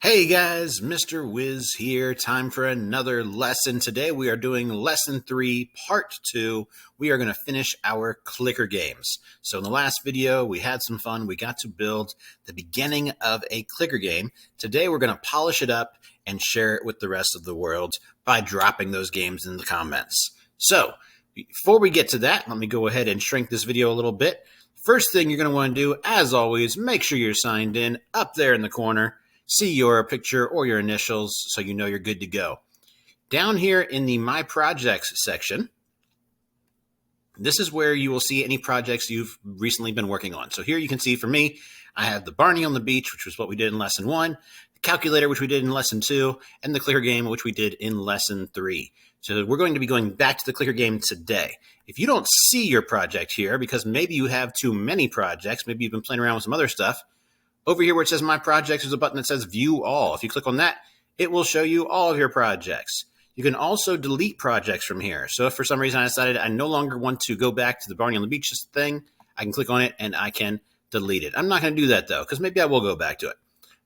Hey guys, Mr. Wiz here. Time for another lesson. Today we are doing lesson 3, part 2. We are going to finish our clicker games. So in the last video, we had some fun. We got to build the beginning of a clicker game. Today we're going to polish it up and share it with the rest of the world by dropping those games in the comments. So before we get to that, let me go ahead and shrink this video a little bit. First thing you're going to want to do, as always, make sure you're signed in up there in the corner. See your picture or your initials so you know you're good to go. Down here in the My Projects section, this is where you will see any projects you've recently been working on. So here you can see for me, I have the Barney on the beach, which was what we did in lesson 1, the calculator, which we did in lesson 2, and the clicker game, which we did in lesson 3. So we're going to be going back to the clicker game today. If you don't see your project here, because maybe you have too many projects, maybe you've been playing around with some other stuff, over here where it says My Projects, there's a button that says View All. If you click on that, it will show you all of your projects. You can also delete projects from here. So if for some reason I decided I no longer want to go back to the Barney on the Beach thing, I can click on it and I can delete it. I'm not going to do that though, because maybe I will go back to it.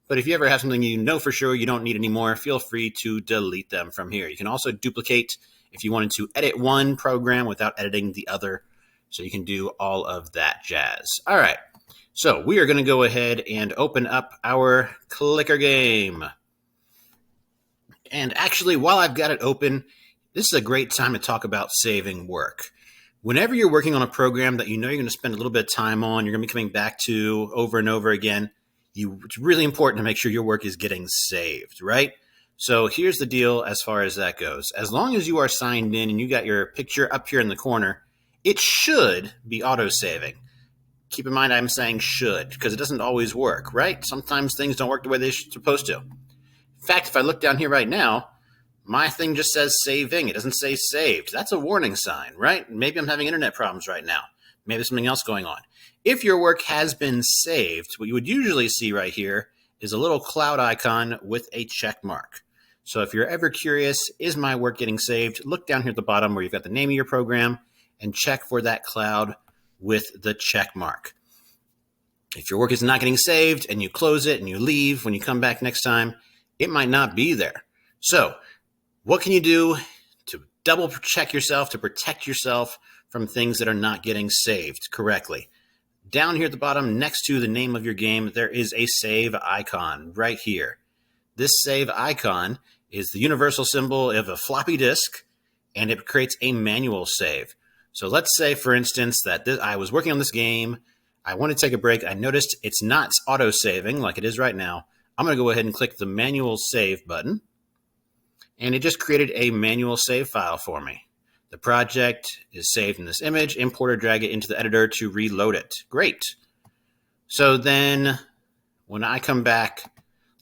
But if you ever have something you know for sure you don't need anymore, feel free to delete them from here. You can also duplicate if you wanted to edit one program without editing the other. So you can do all of that jazz. All right. So we are going to go ahead and open up our clicker game. And actually, while I've got it open, this is a great time to talk about saving work. Whenever you're working on a program that you know you're going to spend a little bit of time on, you're going to be coming back to over and over again, it's really important to make sure your work is getting saved, right? So here's the deal as far as that goes. As long as you are signed in and you got your picture up here in the corner, it should be auto-saving. Keep in mind I'm saying should, because it doesn't always work, right? Sometimes things don't work the way they're supposed to. In fact, if I look down here right now, my thing just says saving. It doesn't say saved. That's a warning sign, right? Maybe I'm having internet problems right now. Maybe there's something else going on. If your work has been saved, what you would usually see right here is a little cloud icon with a check mark. So if you're ever curious, is my work getting saved? Look down here at the bottom where you've got the name of your program and check for that cloud with the check mark. If your work is not getting saved and you close it and you leave, when you come back next time, it might not be there. So what can you do to double check yourself, to protect yourself from things that are not getting saved correctly? Down here at the bottom, next to the name of your game, there is a save icon right here. This save icon is the universal symbol of a floppy disk, and it creates a manual save. So let's say, for instance, that I was working on this game. I want to take a break. I noticed it's not auto-saving like it is right now. I'm going to go ahead and click the manual save button. And it just created a manual save file for me. The project is saved in this image. Import or drag it into the editor to reload it. Great. So then when I come back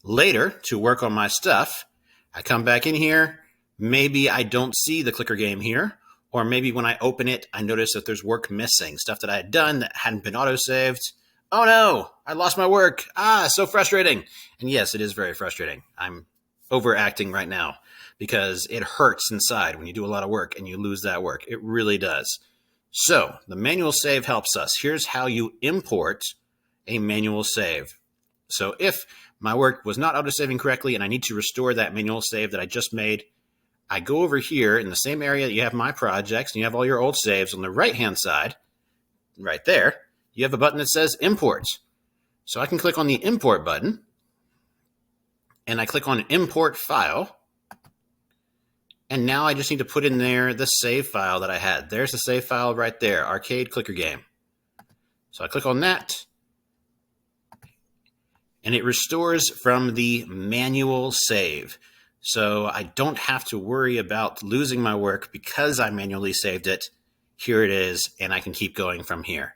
later to work on my stuff, I come back in here. Maybe I don't see the clicker game here. Or maybe when I open it, I notice that there's work missing, stuff that I had done that hadn't been auto-saved. Oh no, I lost my work. So frustrating. And yes, it is very frustrating. I'm overacting right now because it hurts inside when you do a lot of work and you lose that work. It really does. So the manual save helps us. Here's how you import a manual save. So if my work was not auto-saving correctly and I need to restore that manual save that I just made, I go over here in the same area that you have My Projects and you have all your old saves. On the right-hand side, right there, you have a button that says Import. So I can click on the Import button, and I click on Import File, and now I just need to put in there the save file that I had. There's the save file right there, Arcade Clicker Game. So I click on that, and it restores from the manual save. So I don't have to worry about losing my work because I manually saved it. Here it is, and I can keep going from here.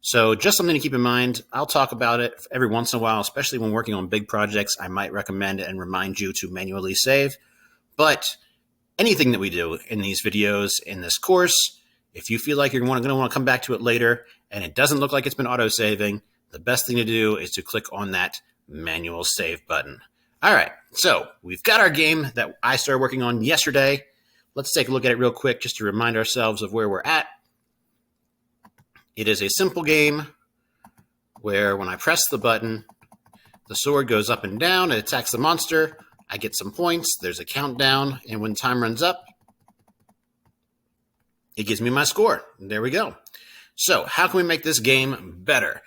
So just something to keep in mind. I'll talk about it every once in a while, especially when working on big projects. I might recommend and remind you to manually save. But anything that we do in these videos, in this course, if you feel like you're going to want to come back to it later and it doesn't look like it's been auto-saving, the best thing to do is to click on that manual save button. All right, so we've got our game that I started working on yesterday. Let's take a look at it real quick just to remind ourselves of where we're at. It is a simple game where when I press the button, The sword goes up and down, it attacks the monster, I get some points, there's a countdown, and when time runs up, it gives me my score. There we go. So how can we make this game better?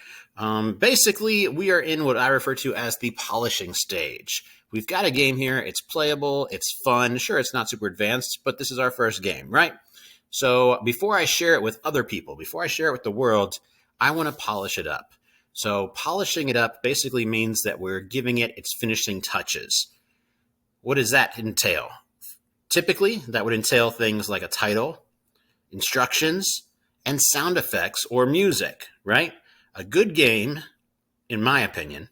Basically, we are in what I refer to as the polishing stage. We've got a game here. It's playable. It's fun. Sure, it's not super advanced, but this is our first game, right? So before I share it with other people, before I share it with the world, I want to polish it up. So polishing it up basically means that we're giving it its finishing touches. What does that entail? Typically, that would entail things like a title, instructions, and sound effects or music, right? A good game, in my opinion,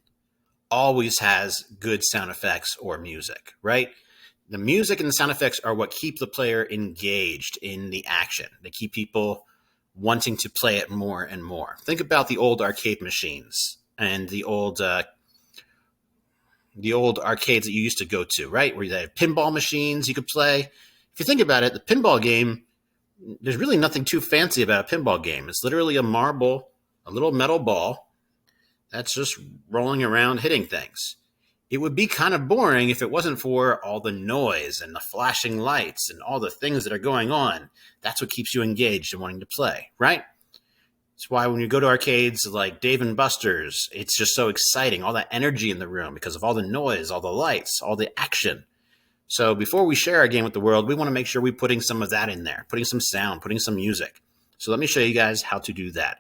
always has good sound effects or music, right? The music and the sound effects are what keep the player engaged in the action. They keep people wanting to play it more and more. Think about the old arcade machines and the old arcades that you used to go to, right? Where you had pinball machines you could play. If you think about it, the pinball game, there's really nothing too fancy about a pinball game. It's literally a marble, a little metal ball that's just rolling around hitting things. It would be kind of boring if it wasn't for all the noise and the flashing lights and all the things that are going on. That's what keeps you engaged and wanting to play, right? That's why when you go to arcades like Dave & Buster's, it's just so exciting, all that energy in the room because of all the noise, all the lights, all the action. So before we share our game with the world, we want to make sure we're putting some of that in there, putting some sound, putting some music. So let me show you guys how to do that.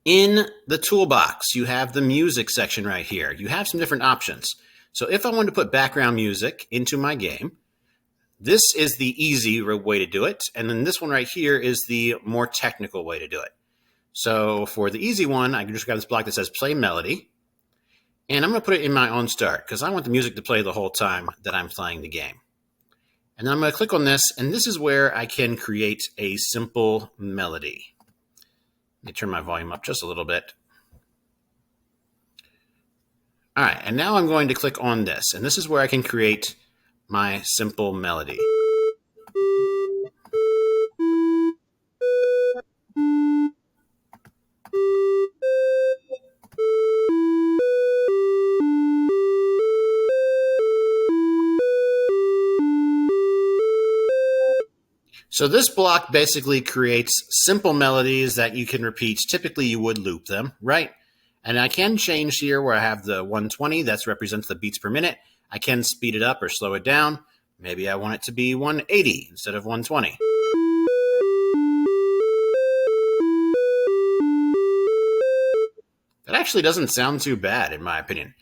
In the toolbox, you have the music section right here. You have some different options. So if I wanted to put background music into my game, this is the easy way to do it. And then this one right here is the more technical way to do it. So for the easy one, I can just grab this block that says play melody. And I'm going to put it in my on start because I want the music to play the whole time that I'm playing the game. And then I'm going to click on this, and this is where I can create a simple melody. Let me turn my volume up just a little bit. All right, and now I'm going to click on this, and this is where I can create my simple melody. So this block basically creates simple melodies that you can repeat. Typically, you would loop them, right? And I can change here where I have the 120. That represents the beats per minute. I can speed it up or slow it down. Maybe I want it to be 180 instead of 120. That actually doesn't sound too bad, in my opinion.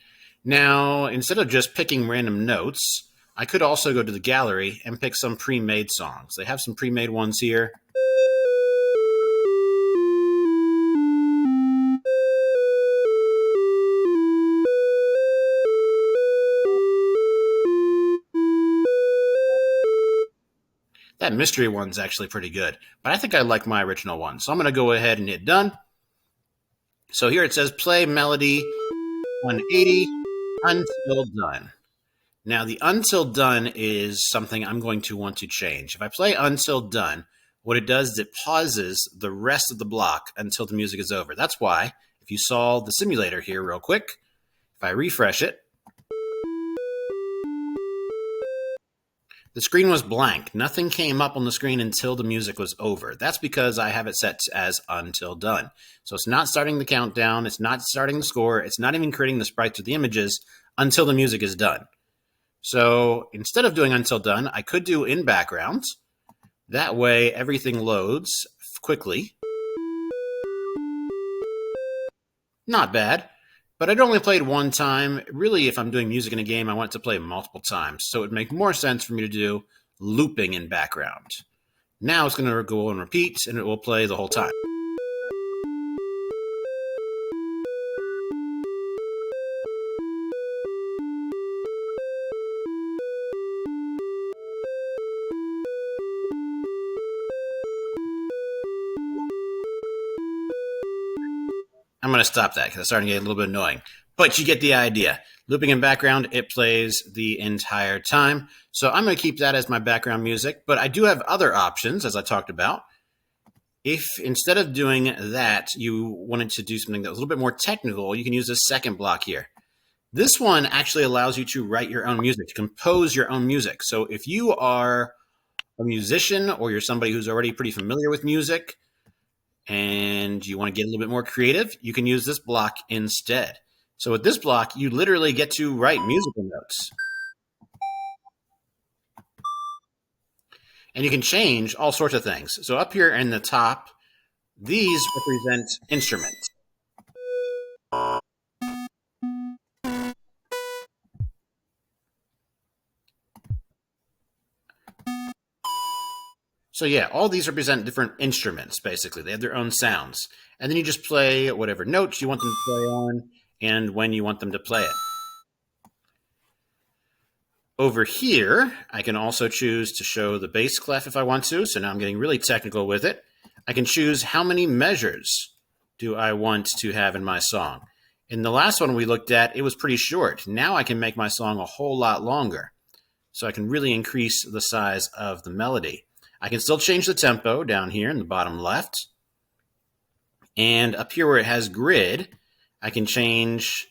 Now, instead of just picking random notes, I could also go to the gallery and pick some pre-made songs. They have some pre-made ones here. That mystery one's actually pretty good, but I think I like my original one. So I'm going to go ahead and hit done. So here it says play melody 180 until done. Now, the until done is something I'm going to want to change. If I play until done, what it does is it pauses the rest of the block until the music is over. That's why, if you saw the simulator here real quick, if I refresh it, the screen was blank. Nothing came up on the screen until the music was over. That's because I have it set as until done. So it's not starting the countdown. It's not starting the score. It's not even creating the sprites or the images until the music is done. So instead of doing until done, I could do in background. That way everything loads quickly. Not bad, but I'd only played one time. Really, if I'm doing music in a game, I want it to play multiple times. So it would make more sense for me to do looping in background. Now it's going to go and repeat, and it will play the whole time. I'm going to stop that because it's starting to get a little bit annoying. But you get the idea. Looping in background, it plays the entire time. So I'm going to keep that as my background music. But I do have other options, as I talked about. If instead of doing that, you wanted to do something that was a little bit more technical, you can use this second block here. This one actually allows you to write your own music, to compose your own music. So if you are a musician or you're somebody who's already pretty familiar with music and you want to get a little bit more creative, you can use this block instead. So with this block, you literally get to write musical notes. And you can change all sorts of things. So up here in the top, these represent instruments. So yeah, all these represent different instruments, basically. They have their own sounds. And then you just play whatever notes you want them to play on and when you want them to play it. Over here, I can also choose to show the bass clef if I want to. So now I'm getting really technical with it. I can choose how many measures do I want to have in my song. In the last one we looked at, it was pretty short. Now I can make my song a whole lot longer. So I can really increase the size of the melody. I can still change the tempo down here in the bottom left. And up here where it has grid, I can change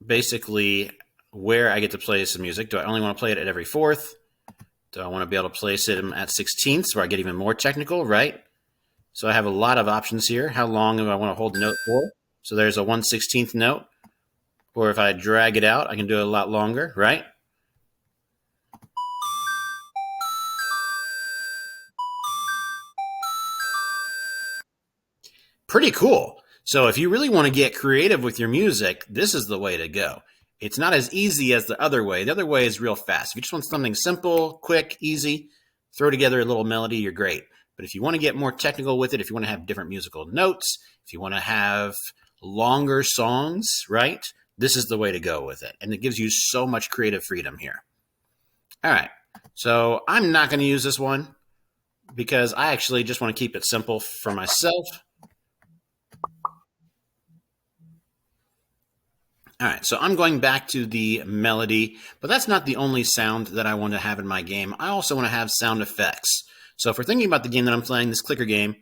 basically where I get to play some music. Do I only want to play it at every fourth? Do I want to be able to place it at 16ths where I get even more technical, right? So I have a lot of options here. How long do I want to hold the note for? So there's a 1/16th note. Or if I drag it out, I can do it a lot longer, right? Pretty cool. So if you really want to get creative with your music, this is the way to go. It's not as easy as the other way. The other way is real fast. If you just want something simple, quick, easy, throw together a little melody, you're great. But if you want to get more technical with it, if you want to have different musical notes, if you want to have longer songs, right? This is the way to go with it. And it gives you so much creative freedom here. All right. So I'm not going to use this one because I actually just want to keep it simple for myself. All right, so I'm going back to the melody, but that's not the only sound that I want to have in my game. I also want to have sound effects. So if we're thinking about the game that I'm playing, this clicker game,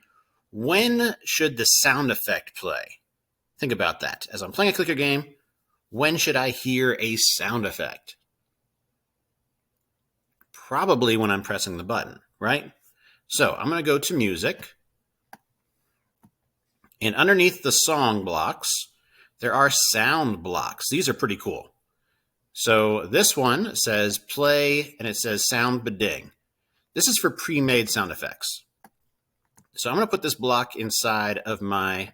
when should the sound effect play? Think about that. As I'm playing a clicker game, when should I hear a sound effect? Probably when I'm pressing the button, right? So I'm going to go to music. And underneath the song blocks, there are sound blocks. These are pretty cool. So this one says play, and it says sound beding. This is for pre-made sound effects. So I'm going to put this block inside of my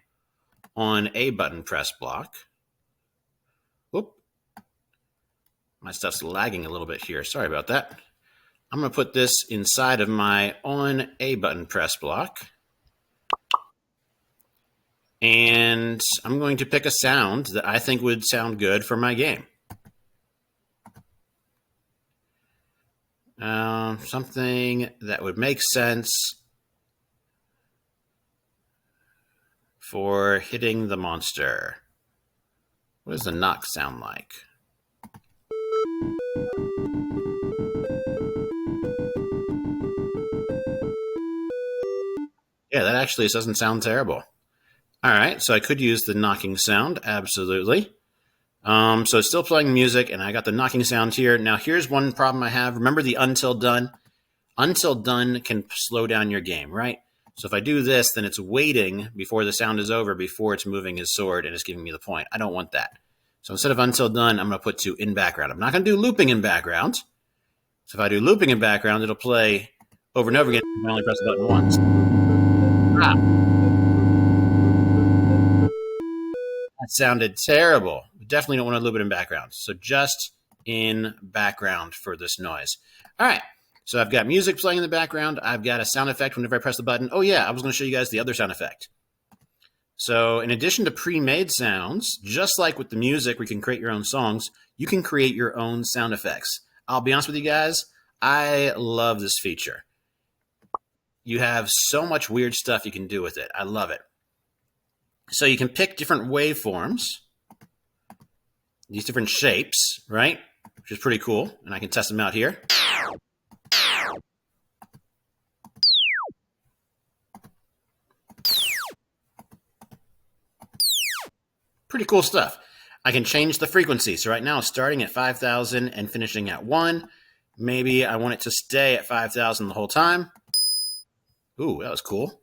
on a button press block. Whoop. My stuff's lagging a little bit here. Sorry about that. I'm going to put this inside of my on a button press block. And I'm going to pick a sound that I think would sound good for my game. Something that would make sense for hitting the monster. What does the knock sound like? Yeah, that actually doesn't sound terrible. All right, so I could use the knocking sound, absolutely. So it's still playing music, and I got the knocking sound here. Now, here's one problem I have. Remember the until done? Until done can slow down your game, right? So if I do this, then it's waiting before the sound is over, before it's moving his sword, and it's giving me the point. I don't want that. So instead of until done, I'm going to put to in background. I'm not going to do looping in background. So if I do looping in background, it'll play over and over again if I only press the button once. That sounded terrible. We definitely don't want to loop it in background. So just in background for this noise. All right. So I've got music playing in the background. I've got a sound effect whenever I press the button. Oh yeah, I was going to show you guys the other sound effect. So in addition to pre-made sounds, just like with the music where you can create your own songs, you can create your own sound effects. I'll be honest with you guys, I love this feature. You have so much weird stuff you can do with it. I love it. So you can pick different waveforms, these different shapes, right? Which is pretty cool. And I can test them out here. Pretty cool stuff. I can change the frequency. So right now it's starting at 5,000 and finishing at 1. Maybe I want it to stay at 5,000 the whole time. Ooh, that was cool.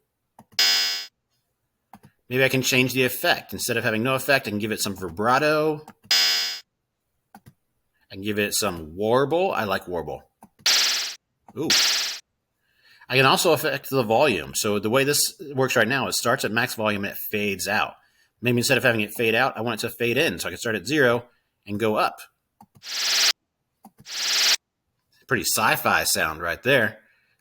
Maybe I can change the effect. Instead of having no effect, I can give it some vibrato. I can give it some warble. I like warble. Ooh. I can also affect the volume. So the way this works right now, it starts at max volume and it fades out. Maybe instead of having it fade out, I want it to fade in. So I can start at 0 and go up. Pretty sci-fi sound right there.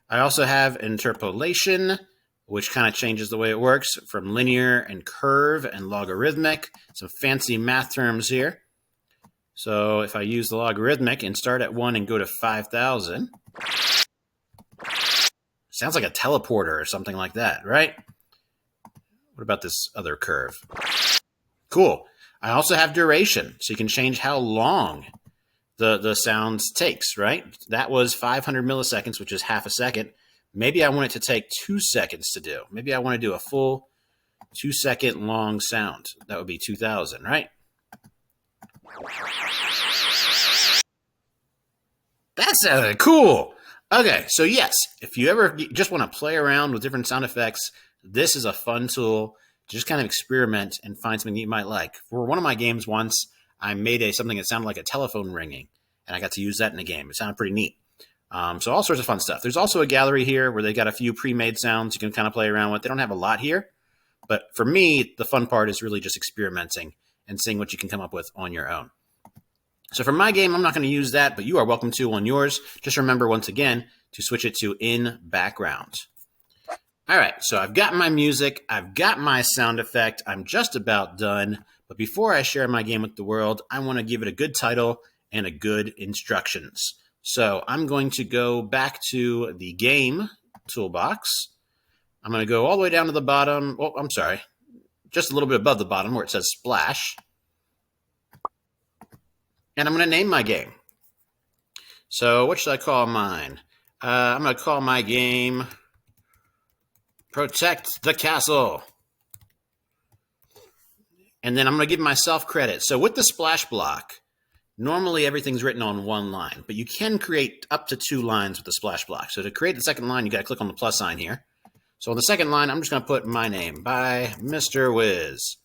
I also have interpolation, which kind of changes the way it works from linear and curve and logarithmic. Some fancy math terms here. So if I use the logarithmic and start at 1 and go to 5,000, sounds like a teleporter or something like that, right? What about this other curve? Cool. I also have duration, so you can change how long the sounds takes, right? That was 500 milliseconds, which is half a second. Maybe I want it to take 2 seconds to do. Maybe I want to do a full 2-second long sound. That would be 2,000, right? That sounded cool. Okay, so yes, if you ever just want to play around with different sound effects, this is a fun tool to just kind of experiment and find something you might like. For one of my games once, I made something that sounded like a telephone ringing, and I got to use that in a game. It sounded pretty neat. So all sorts of fun stuff. There's also a gallery here where they got a few pre-made sounds you can kind of play around with. They don't have a lot here, but for me, the fun part is really just experimenting and seeing what you can come up with on your own. So for my game, I'm not going to use that, but you are welcome to on yours. Just remember, once again, to switch it to in background. All right, so I've got my music. I've got my sound effect. I'm just about done. But before I share my game with the world, I want to give it a good title and a good instructions. So I'm going to go back to the game toolbox. I'm going to go all the way down to the bottom. Oh, I'm sorry. Just a little bit above the bottom where it says Splash. And I'm going to name my game. So what should I call mine? I'm going to call my game Protect the Castle. And then I'm going to give myself credit. So with the splash block, normally everything's written on one line, but you can create up to 2 lines with the splash block. So to create the second line, you got to click on the plus sign here. So on the second line, I'm just going to put my name by Mr. Wiz.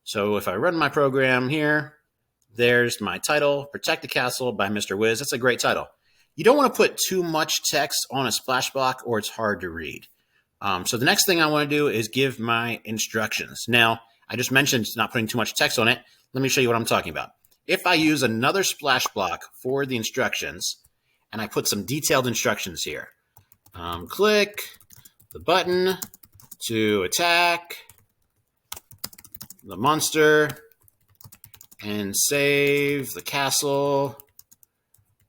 So if I run my program here, there's my title, Protect the Castle by Mr. Wiz. That's a great title. You don't want to put too much text on a splash block or it's hard to read. So the next thing I want to do is give my instructions. Now, I just mentioned not putting too much text on it. Let me show you what I'm talking about. If I use another splash block for the instructions and I put some detailed instructions here, click the button to attack the monster and save the castle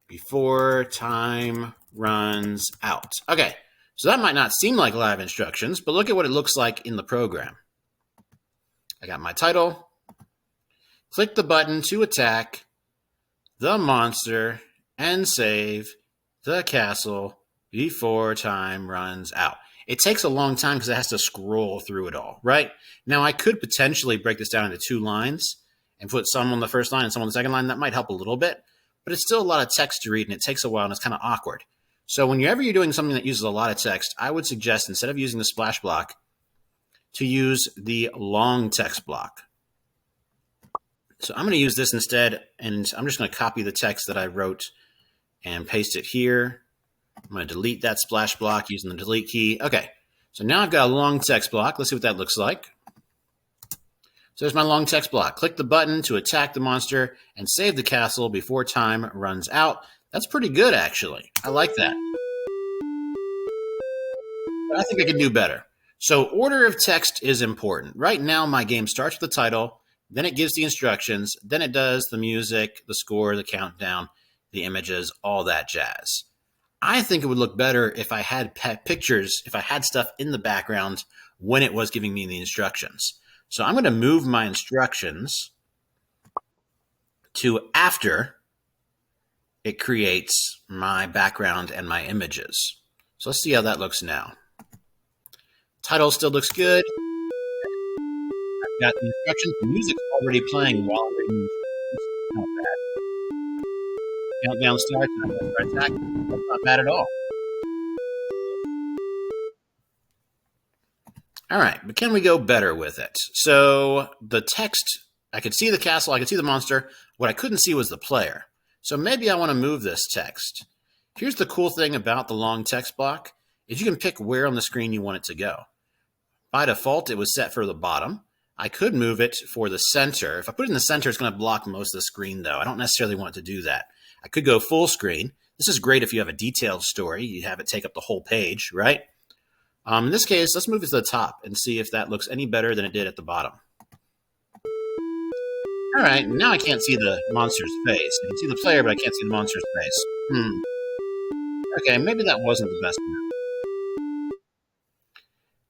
before time runs out. Okay, so that might not seem like live instructions, but look at what it looks like in the program. I got my title, click the button to attack the monster and save the castle before time runs out. It takes a long time because it has to scroll through it all, right? Now, I could potentially break this down into 2 lines and put some on the first line and some on the second line. That might help a little bit, but it's still a lot of text to read and it takes a while and it's kind of awkward. So whenever you're doing something that uses a lot of text, I would suggest instead of using the splash block, to use the long text block. So I'm going to use this instead, and I'm just going to copy the text that I wrote and paste it here. I'm going to delete that splash block using the delete key. Okay, so now I've got a long text block. Let's see what that looks like. So there's my long text block. Click the button to attack the monster and save the castle before time runs out. That's pretty good, actually. I like that. But I think I can do better. So order of text is important. Right now, my game starts with the title, then it gives the instructions, then it does the music, the score, the countdown, the images, all that jazz. I think it would look better if I had pictures, if I had stuff in the background when it was giving me the instructions. So I'm going to move my instructions to after it creates my background and my images. So let's see how that looks now. Title still looks good. Got the instructions, the music's already playing while I'm reading the instructions. Not bad. Countdown starts and I'm going to start attacking. That's not bad at all. All right, but can we go better with it? So the text, I could see the castle, I could see the monster. What I couldn't see was the player. So maybe I want to move this text. Here's the cool thing about the long text block is you can pick where on the screen you want it to go. By default, it was set for the bottom. I could move it for the center. If I put it in the center, it's going to block most of the screen, though. I don't necessarily want it to do that. I could go full screen. This is great if you have a detailed story. You have it take up the whole page, right? In this case, let's move it to the top and see if that looks any better than it did at the bottom. All right, now I can't see the monster's face. I can see the player, but I can't see the monster's face. Okay, maybe that wasn't the best move.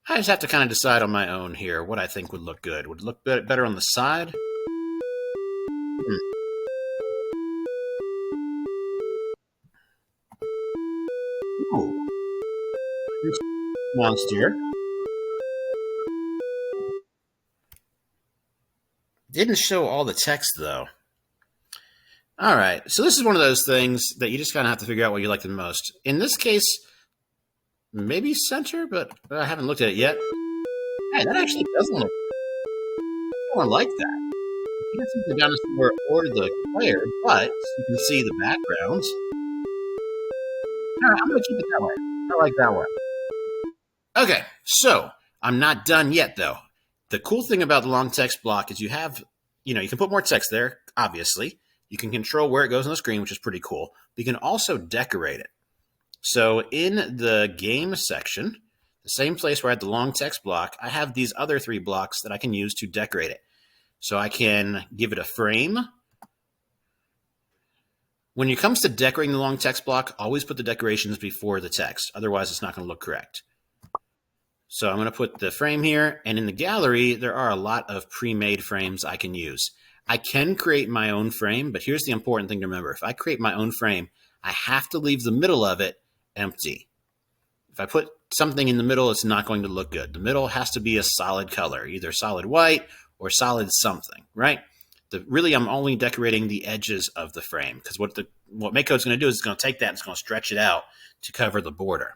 I just have to kind of decide on my own here what I think would look good. Would it look better on the side? Ooh. Monster. Didn't show all the text, though. All right, so this is one of those things that you just kind of have to figure out what you like the most. In this case, maybe center, but I haven't looked at it yet. Hey, that actually doesn't look I kind of like that. You can't see the dinosaur or the player, but you can see the background. All right, I'm going to keep it that way. I like that one. Okay, so I'm not done yet, though. The cool thing about the long text block is you have, you can put more text there, obviously. You can control where it goes on the screen, which is pretty cool. But you can also decorate it. So in the game section, the same place where I had the long text block, I have these other 3 blocks that I can use to decorate it. So I can give it a frame. When it comes to decorating the long text block, always put the decorations before the text. Otherwise, it's not going to look correct. So I'm going to put the frame here. And in the gallery, there are a lot of pre-made frames I can use. I can create my own frame, but here's the important thing to remember. If I create my own frame, I have to leave the middle of it empty. If I put something in the middle, it's not going to look good. The middle has to be a solid color, either solid white or solid something, right? Really, I'm only decorating the edges of the frame because what MakeCode's going to do is it's going to take that and it's going to stretch it out to cover the border.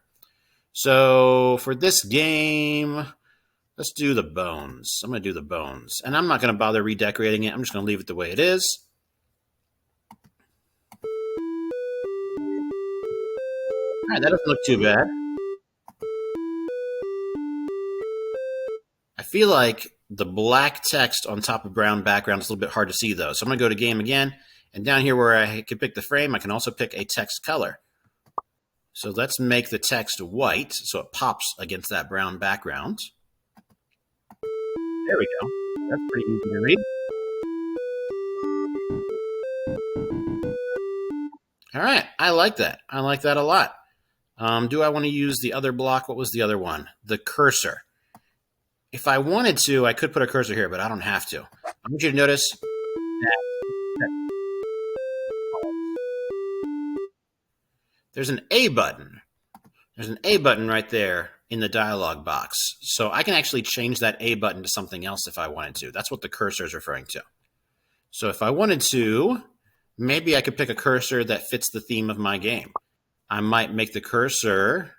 So for this game, let's do the bones. I'm going to do the bones. And I'm not going to bother redecorating it. I'm just going to leave it the way it is. All right, that doesn't look too bad. I feel like the black text on top of brown background is a little bit hard to see, though. So I'm going to go to game again. And down here where I can pick the frame, I can also pick a text color. So let's make the text white so it pops against that brown background. There we go. That's pretty easy to read. All right, I like that. I like that a lot. Do I want to use the other block? What was the other one? The cursor. If I wanted to, I could put a cursor here, but I don't have to. I want you to notice that there's an A button. There's an A button right there in the dialog box. So I can actually change that A button to something else if I wanted to. That's what the cursor is referring to. So if I wanted to, maybe I could pick a cursor that fits the theme of my game. I might make the cursor,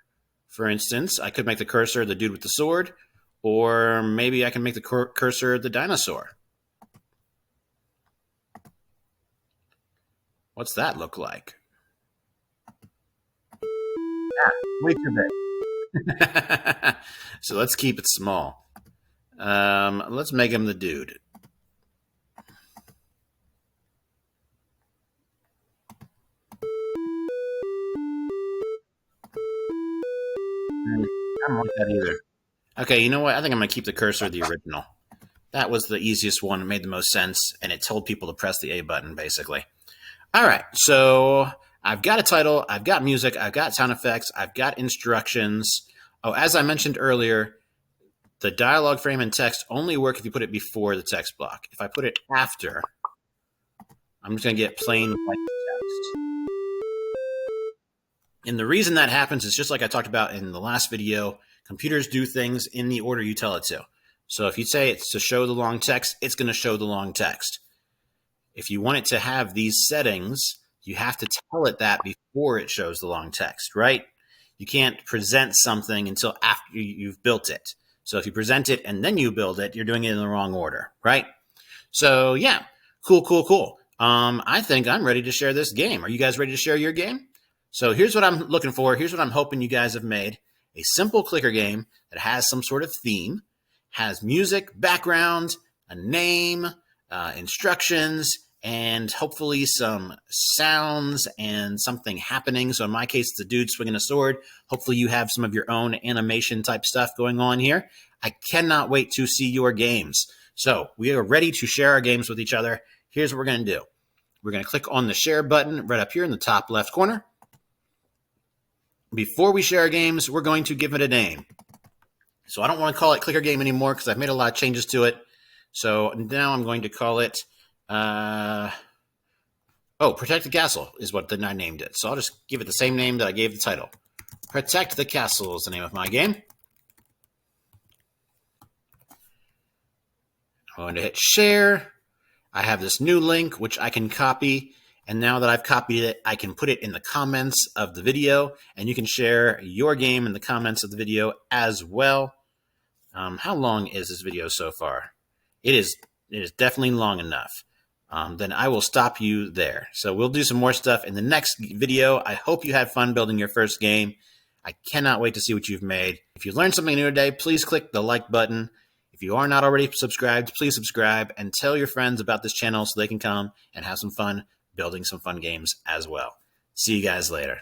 for instance, I could make the cursor the dude with the sword, or maybe I can make the cursor the dinosaur. What's that look like? Way too big. So let's keep it small. Let's make him the dude. I don't like that either. Okay, you know what? I think I'm going to keep the cursor the original. That was the easiest one. It made the most sense, and it told people to press the A button, basically. All right, so I've got a title, I've got music, I've got sound effects, I've got instructions. Oh, as I mentioned earlier, the dialogue frame and text only work if you put it before the text block. If I put it after, I'm just going to get plain white text. And the reason that happens is just like I talked about in the last video, computers do things in the order you tell it to. So if you say it's to show the long text, it's going to show the long text. If you want it to have these settings, you have to tell it that before it shows the long text, right? You can't present something until after you've built it. So if you present it and then you build it, you're doing it in the wrong order, right? So yeah, cool. I think I'm ready to share this game. Are you guys ready to share your game? So here's what I'm looking for. Here's what I'm hoping you guys have made. A simple clicker game that has some sort of theme, has music, background, a name, instructions, and hopefully some sounds and something happening. So in my case, it's a dude swinging a sword. Hopefully you have some of your own animation type stuff going on here. I cannot wait to see your games. So we are ready to share our games with each other. Here's what we're going to do. We're going to click on the share button right up here in the top left corner. Before we share our games, we're going to give it a name. So I don't want to call it Clicker Game anymore because I've made a lot of changes to it. So now I'm going to call it, Protect the Castle is what I named it. So I'll just give it the same name that I gave the title. Protect the Castle is the name of my game. I'm going to hit share. I have this new link, which I can copy. And now that I've copied it, I can put it in the comments of the video, and you can share your game in the comments of the video as well. How long is this video so far? It is definitely long enough. Then I will stop you there. So we'll do some more stuff in the next video. I hope you had fun building your first game. I cannot wait to see what you've made. If you learned something new today, please click the like button. If you are not already subscribed, please subscribe and tell your friends about this channel so they can come and have some fun building some fun games as well. See you guys later.